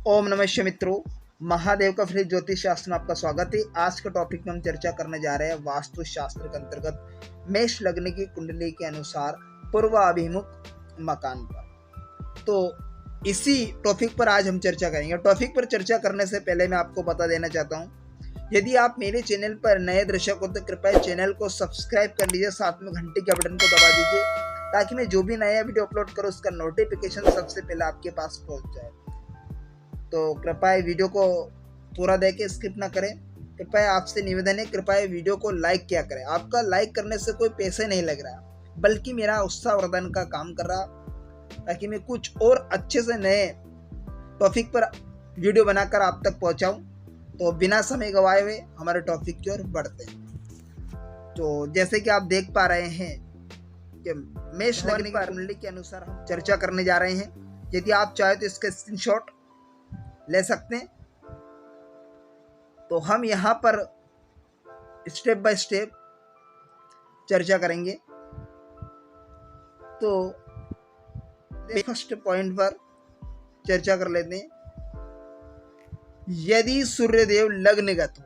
ओम नमः शिवाय मित्रों, महादेव का फ्री ज्योतिष शास्त्र में आपका स्वागत है। आज के टॉपिक में हम चर्चा करने जा रहे हैं वास्तु शास्त्र के अंतर्गत मेष लग्न की कुंडली के अनुसार पूर्वाभिमुख मकान पर। तो इसी टॉपिक पर आज हम चर्चा करेंगे। टॉपिक पर चर्चा करने से पहले मैं आपको बता देना चाहता हूँ, यदि आप मेरे चैनल पर नए दर्शक हो तो कृपया चैनल को सब्सक्राइब कर लीजिए, साथ में घंटी के बटन को दबा दीजिए ताकि मैं जो भी नया वीडियो अपलोड करूँ उसका नोटिफिकेशन सबसे पहले आपके पास पहुँच जाए। तो कृपया वीडियो को पूरा देखें, स्किप ना करें। कृपया आपसे निवेदन है, कृपया वीडियो को लाइक किया करें। आपका लाइक करने से कोई पैसे नहीं लग रहा, बल्कि मेरा उत्साह वर्धन का काम कर रहा, ताकि मैं कुछ और अच्छे से नए टॉपिक पर वीडियो बनाकर आप तक पहुंचाऊं। तो बिना समय गवाए हुए हमारे टॉपिक की ओर बढ़ते हैं। तो जैसे कि आप देख पा रहे हैं कि मेष लग्न की कुंडली के अनुसार हम चर्चा करने जा रहे हैं। यदि आप चाहे तो इसके स्क्रीनशॉट ले सकते हैं। तो हम यहाँ पर स्टेप बाय स्टेप चर्चा करेंगे। तो फर्स्ट पॉइंट पर चर्चा कर लेते हैं। यदि सूर्यदेव लग्नगत हो,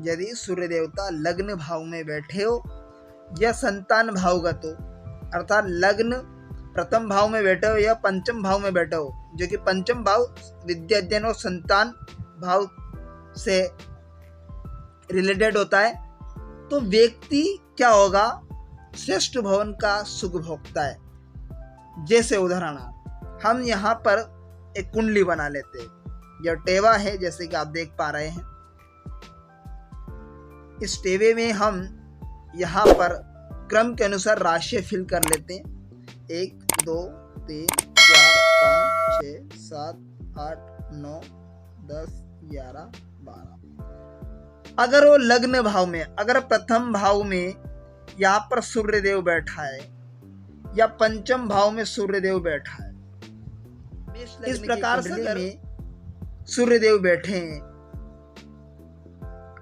यदि सूर्य देवता लग्न भाव में बैठे हो या संतान भावगत हो, अर्थात लग्न प्रथम भाव में बैठे हो या पंचम भाव में बैठे हो, जो कि पंचम भाव विद्या अध्ययन और संतान भाव से रिलेटेड होता है, तो व्यक्ति क्या होगा, श्रेष्ठ भवन का सुख भोगता है। जैसे उदाहरण हम यहाँ पर एक कुंडली बना लेते हैं। यह टेवा है, जैसे कि आप देख पा रहे हैं। इस टेवे में हम यहाँ पर क्रम के अनुसार राशि फिल कर लेते हैं। 1 2 3 4 5 6 7 8 9 10 11 12। अगर वो लग्न भाव में, अगर प्रथम भाव में यहाँ पर सूर्यदेव बैठा है या पंचम भाव में सूर्यदेव बैठा है, इस प्रकार से अगर सूर्यदेव बैठे हैं,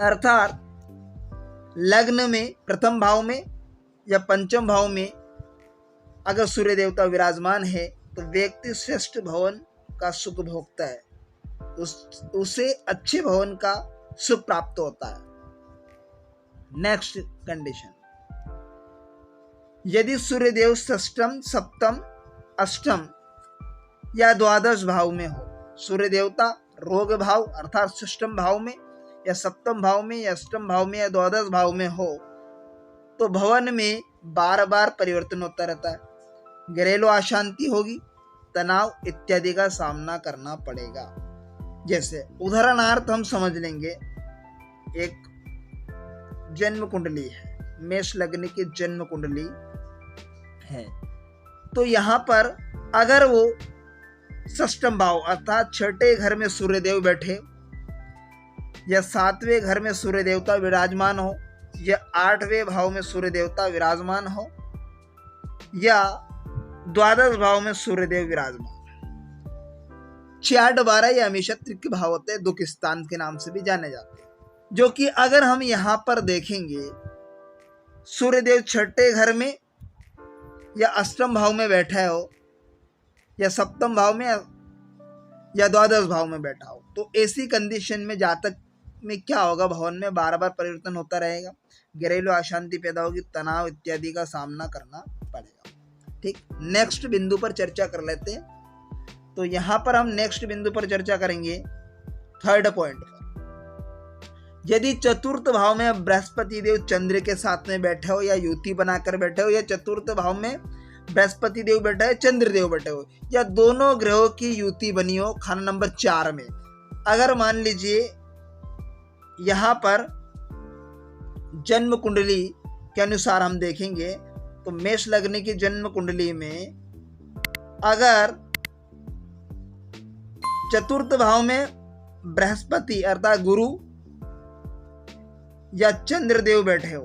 अर्थात लग्न में प्रथम भाव में या पंचम भाव में अगर सूर्य देवता विराजमान है, तो व्यक्ति श्रेष्ठ भवन का सुख भोगता है, उसे अच्छे भवन का सुख प्राप्त होता है। नेक्स्ट कंडीशन, यदि सूर्य देव षष्टम सप्तम अष्टम या द्वादश भाव में हो, सूर्य देवता रोग भाव अर्थात षष्टम भाव में या सप्तम भाव में या अष्टम भाव में या द्वादश भाव में हो, तो भवन में बार बार परिवर्तन होता रहता है, घरेलू अशांति होगी, तनाव इत्यादि का सामना करना पड़ेगा। जैसे उदाहरणार्थ हम समझ लेंगे, एक जन्म कुंडली है, मेष लग्न की जन्म कुंडली है। तो यहाँ पर अगर वो षष्टम भाव अर्थात छठे घर में सूर्यदेव बैठे या सातवें घर में सूर्य देवता विराजमान हो या आठवें भाव में सूर्य देवता विराजमान हो या द्वादश भाव में सूर्यदेव विराजमान, 6 12 ये हमेशा त्रिक भाव होते हैं, दुख स्थान के नाम से भी जाने जाते हैं। जो कि अगर हम यहाँ पर देखेंगे, सूर्यदेव छठे घर में या अष्टम भाव में बैठा हो या सप्तम भाव में या द्वादश भाव में बैठा हो, तो ऐसी कंडीशन में जातक में क्या होगा, भवन में बार बार परिवर्तन होता रहेगा, घरेलू अशांति पैदा होगी, तनाव इत्यादि का सामना करना पड़ेगा। ठीक, नेक्स्ट बिंदु पर चर्चा कर लेते हैं। तो यहाँ पर हम नेक्स्ट बिंदु पर चर्चा करेंगे थर्ड पॉइंट पर। यदि चतुर्थ भाव में बृहस्पति देव चंद्र के साथ में बैठे हो या युति बनाकर बैठे हो, या चतुर्थ भाव में बृहस्पति देव बैठा है, चंद्र देव बैठे हो, या दोनों ग्रहों की युति बनी हो खाना नंबर 4 में, अगर मान लीजिए यहाँ पर जन्म कुंडली के अनुसार हम देखेंगे, तो मेष लग्न की जन्म कुंडली में अगर चतुर्थ भाव में बृहस्पति अर्थात गुरु या चंद्र देव बैठे हो,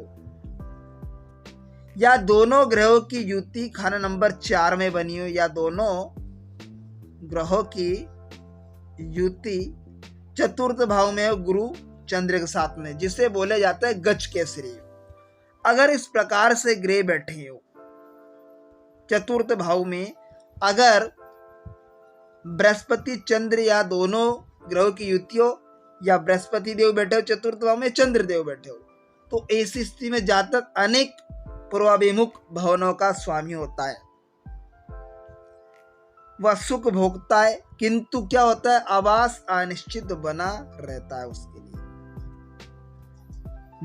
या दोनों ग्रहों की युति खाना नंबर 4 में बनी हो, या दोनों ग्रहों की युति चतुर्थ भाव में हो गुरु चंद्र के साथ में, जिसे बोले जाता है गज केसरी। अगर इस प्रकार से ग्रह बैठे हो चतुर्थ भाव में, अगर बृहस्पति चंद्र या दोनों ग्रहों की युतियों, या बृहस्पति देव बैठे हो चतुर्थ भाव में, चंद्र देव बैठे हो, तो ऐसी स्थिति में जातक अनेक पूर्वाभिमुख भवनों का स्वामी होता है, वह सुख भोगता है, किंतु क्या होता है, आवास अनिश्चित बना रहता है उसके लिए।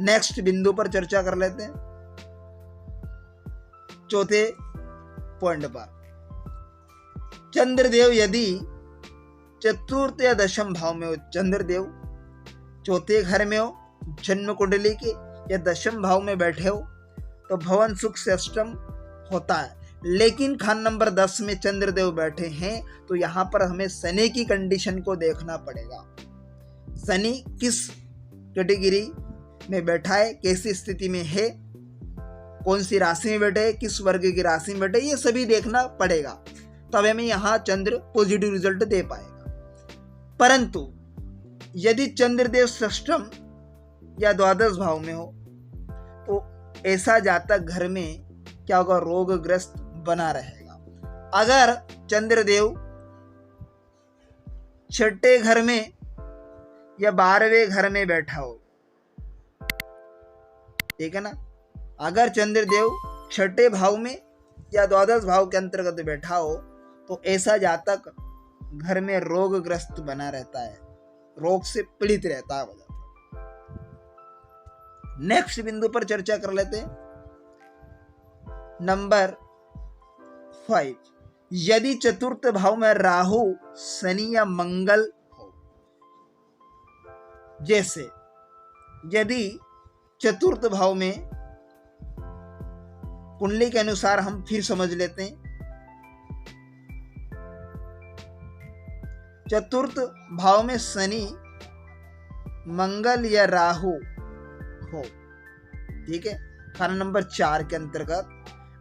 नेक्स्ट बिंदु पर चर्चा कर लेते हैं, चौथे पॉइंट पर। चंद्रदेव यदि चतुर्थ या दशम भाव में हो, चंद्रदेव चौथे घर में हो जन्म कुंडली के, या दशम भाव में बैठे हो, तो भवन सुख से अष्टम होता है। लेकिन खान नंबर 10 में चंद्रदेव बैठे हैं, तो यहाँ पर हमें शनि की कंडीशन को देखना पड़ेगा। शनि किस कैटेगरी में बैठा है, कैसी स्थिति में है, कौन सी राशि में बैठे है, किस वर्ग की राशि में बैठे, ये सभी देखना पड़ेगा, तब हमें यहाँ चंद्र पॉजिटिव रिजल्ट दे पाएगा। परंतु यदि चंद्रदेव षष्ठम या द्वादश भाव में हो, तो ऐसा जातक घर में क्या होगा, रोगग्रस्त बना रहेगा। अगर चंद्रदेव छठे घर में या 12वें घर में बैठा हो, ठीक है ना, अगर चंद्रदेव छठे भाव में या द्वादश भाव के अंतर्गत बैठा हो, तो ऐसा जातक घर में रोगग्रस्त बना रहता है, रोग से पीड़ित रहता है। नेक्स्ट बिंदु पर चर्चा कर लेते हैं, नंबर 5। यदि चतुर्थ भाव में राहु, शनि या मंगल हो, जैसे यदि चतुर्थ भाव में कुंडली के अनुसार हम फिर समझ लेते हैं, चतुर्थ भाव में शनि, मंगल या राहु हो, ठीक है, खाना नंबर 4 के अंतर्गत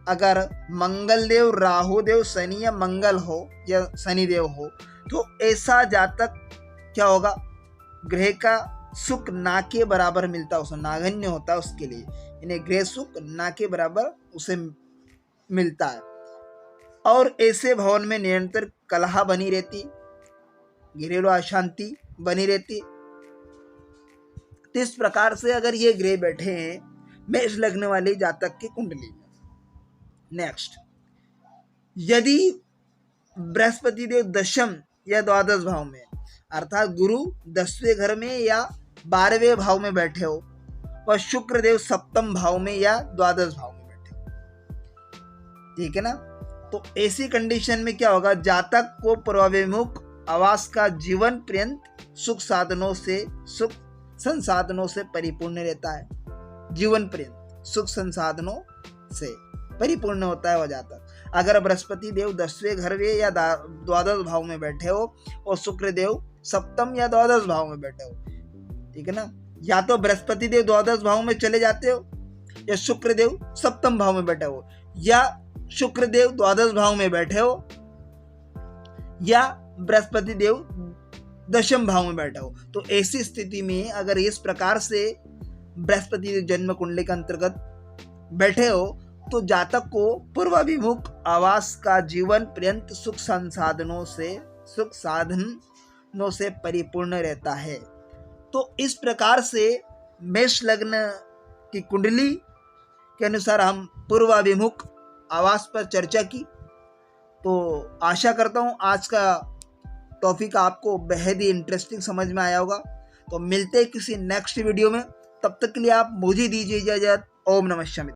अगर मंगल देव, राहु देव, शनि या मंगल हो या शनि देव हो, तो ऐसा जातक क्या होगा, ग्रह का सुख ना के बराबर मिलता है उसे, नागन्य होता है उसके लिए, इन्हें गृह सुख ना के बराबर उसे मिलता है। और ऐसे भवन में निरंतर कलह बनी रहती, घरेलू अशांति बनी रहती। तो इस प्रकार से अगर ये ग्रह बैठे हैं मेष लग्न वाले जातक की कुंडली में। नेक्स्ट, यदि बृहस्पति देव दशम या द्वादश भाव में, अर्थात गुरु 10वें घर में या 12वें भाव में बैठे हो, व शुक्र देव सप्तम भाव में या द्वादश भाव में बैठे हो, ठीक है ना, तो ऐसी कंडीशन में क्या होगा, जातक को पूर्वाभिमुख आवास का जीवन पर्यंत सुख संसाधनों से परिपूर्ण रहता है, जीवन पर्यंत सुख संसाधनों से परिपूर्ण होता है वह जातक। अगर बृहस्पति देव 10वें घर में या द्वादश भाव में बैठे हो और शुक्र देव सप्तम या द्वादश भाव में बैठे हो, ठीक है ना, या तो बृहस्पति देव द्वादश भाव में चले जाते हो, या शुक्र देव सप्तम भाव में बैठे हो, या शुक्र देव द्वादश भाव में बैठे हो, या बृहस्पति देव दशम भाव में बैठा हो, तो ऐसी स्थिति में अगर इस प्रकार से बृहस्पति देव जन्म कुंडली के अंतर्गत बैठे हो, तो जातक को पूर्वाभिमुख आवास का जीवन पर्यंत सुख साधनों से परिपूर्ण रहता है। तो इस प्रकार से मेष लग्न की कुंडली के अनुसार हम पूर्वाभिमुख आवास पर चर्चा की। तो आशा करता हूँ आज का टॉपिक आपको बेहद ही इंटरेस्टिंग समझ में आया होगा। तो मिलते हैं किसी नेक्स्ट वीडियो में, तब तक के लिए आप मुझे दीजिए इजाजत। ओम नमः शिवाय।